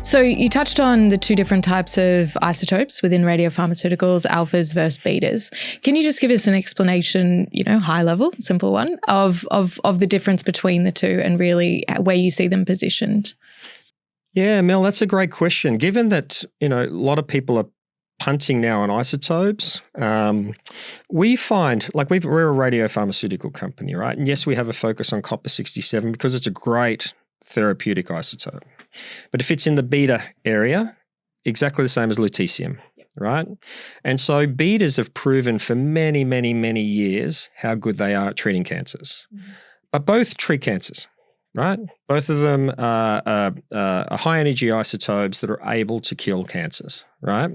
So you touched on the two different types of isotopes within radiopharmaceuticals, alphas versus betas. Can you just give us an explanation, high level, simple one, of the difference between the two and really where you see them positioned? Yeah, Mel, that's a great question. Given that, a lot of people are punting now on isotopes, we find, we're a radiopharmaceutical company, right? And yes, we have a focus on copper-67 because it's a great therapeutic isotope. But if it's in the beta area, exactly the same as lutetium, right? And so betas have proven for many, many, many years how good they are at treating cancers. But both treat cancers, right? Both of them are high-energy isotopes that are able to kill cancers, right?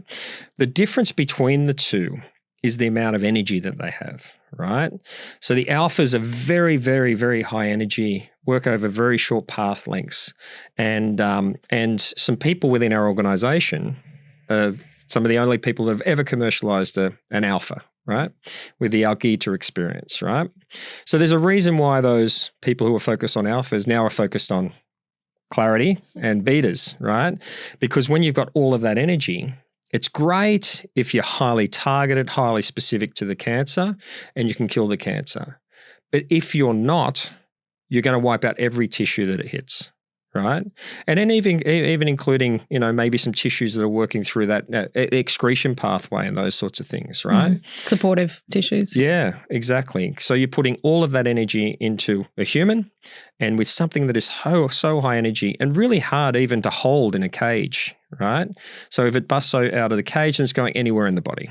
The difference between the two is the amount of energy that they have, right? So the alphas are very, very, very high energy, work over very short path lengths. And some people within our organization, some of the only people that have ever commercialized an alpha, right? With the Algeta experience, right? So there's a reason why those people who are focused on alphas now are focused on clarity and betas, right? Because when you've got all of that energy, it's great if you're highly targeted, highly specific to the cancer, and you can kill the cancer. But if you're not, you're going to wipe out every tissue that it hits, right? And then even including, maybe some tissues that are working through that excretion pathway and those sorts of things, right? Mm-hmm. Supportive tissues. Yeah, exactly. So you're putting all of that energy into a human, and with something that is so high energy and really hard even to hold in a cage, right? So if it busts out of the cage, then it's going anywhere in the body,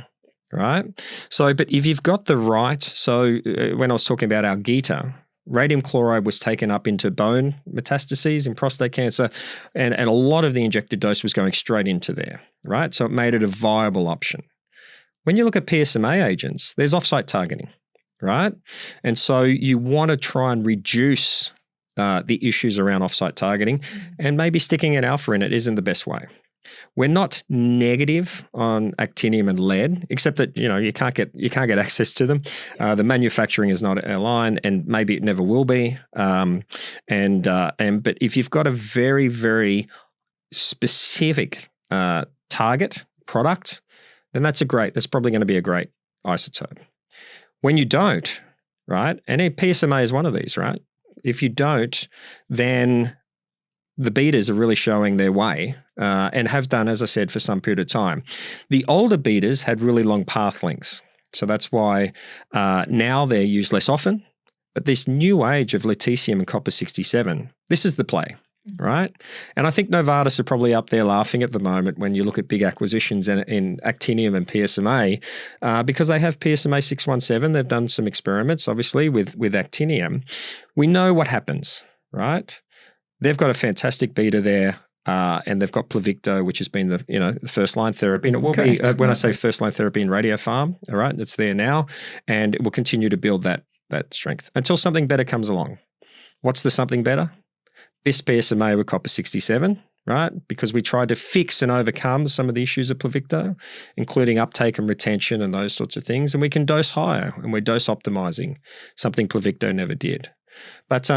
right? So, but if you've got the right, when I was talking about Algeta, radium chloride was taken up into bone metastases in prostate cancer, and a lot of the injected dose was going straight into there, right? So it made it a viable option. When you look at PSMA agents, there's off-site targeting, right? And so you want to try and reduce the issues around off-site targeting, and maybe sticking an alpha in it isn't the best way. We're not negative on actinium and lead, except that you can't get access to them. The manufacturing is not aligned, and maybe it never will be. But if you've got a very, very specific target product, then that's probably going to be a great isotope. When you don't, right? And PSMA is one of these, right? If you don't, then the betas are really showing their way and have done, as I said, for some period of time. The older betas had really long path lengths. So that's why now they're used less often. But this new age of lutetium and copper-67, this is the play, right? And I think Novartis are probably up there laughing at the moment when you look at big acquisitions in actinium and PSMA because they have PSMA 617. They've done some experiments, obviously, with actinium. We know what happens, right? They've got a fantastic beta there, and they've got Pluvicto, which has been the first-line therapy. And it will be, when I say first-line therapy in radiopharm, all right, it's there now, and it will continue to build that strength until something better comes along. What's the something better? This PSMA with copper-67, right? Because we tried to fix and overcome some of the issues of Pluvicto, including uptake and retention and those sorts of things, and we can dose higher, and we're dose optimizing, something Pluvicto never did. But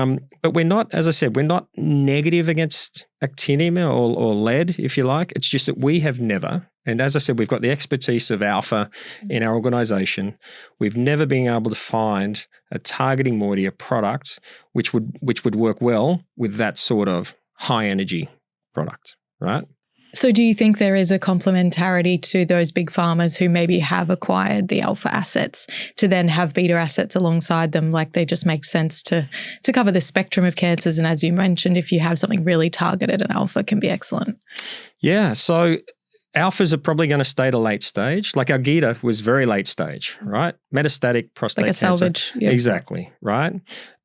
we're not, as I said, we're not negative against actinium or lead, if you like. It's just that we have never, and as I said, we've got the expertise of alpha in our organization. We've never been able to find a targeting moiety, a product which would work well with that sort of high energy product, right? So do you think there is a complementarity to those big pharmas who maybe have acquired the alpha assets to then have beta assets alongside them? Like they just make sense to cover the spectrum of cancers. And as you mentioned, if you have something really targeted, an alpha can be excellent. Yeah. So alphas are probably going to stay to late stage. Like Algeta was very late stage, right? Metastatic prostate cancer. Like a salvage. Yeah. Exactly, right?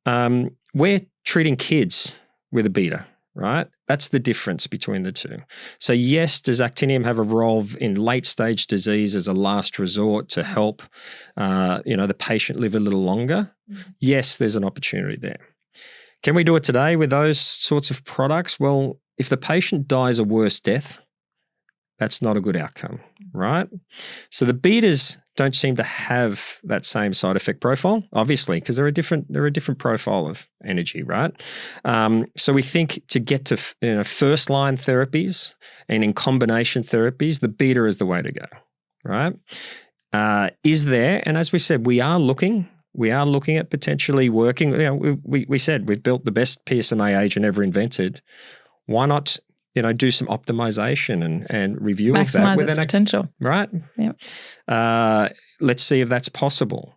We're treating kids with a beta, right? That's the difference between the two. So yes, does actinium have a role in late stage disease as a last resort to help, the patient live a little longer? Yes, there's an opportunity there. Can we do it today with those sorts of products? Well, if the patient dies a worse death, that's not a good outcome, right? So the betas don't seem to have that same side effect profile, obviously, because they're a different profile of energy, right? So we think to get to first line therapies and in combination therapies, the beta is the way to go, right? Is there, and as we said, we are looking at potentially working. We said we've built the best PSMA agent ever invented. Why not, do some optimization and review of that with its potential, right? Yeah. Let's see if that's possible.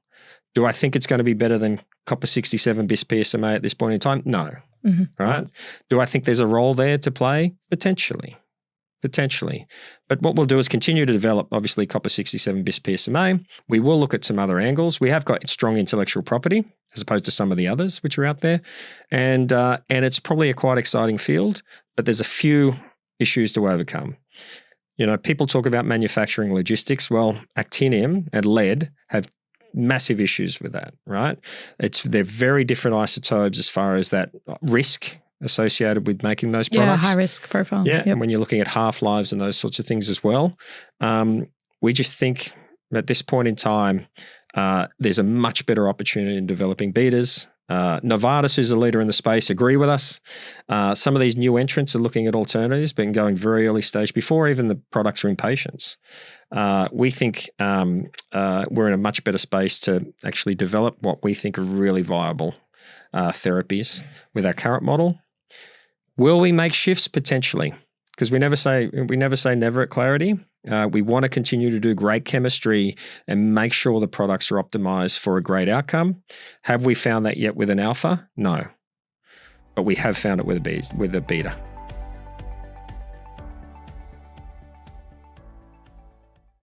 Do I think it's going to be better than copper 67 bis PSMA at this point in time? No. Mm-hmm. Right? Do I think there's a role there to play? Potentially. But what we'll do is continue to develop, obviously, copper 67 bis PSMA. We will look at some other angles. We have got strong intellectual property as opposed to some of the others which are out there. And it's probably a quite exciting field, but there's a few issues to overcome. People talk about manufacturing logistics. Well, actinium and lead have massive issues with that, right? They're very different isotopes as far as that risk associated with making those products. Yeah, high risk profile. Yeah, and when you're looking at half-lives and those sorts of things as well. We just think at this point in time, there's a much better opportunity in developing betas. Novartis, who's a leader in the space, agree with us. Some of these new entrants are looking at alternatives, but going very early stage before even the products are in patients. We think we're in a much better space to actually develop what we think are really viable therapies with our current model. Will we make shifts? Potentially, because we never say never at Clarity. We want to continue to do great chemistry and make sure the products are optimized for a great outcome. Have we found that yet with an alpha? No. But we have found it with a beta.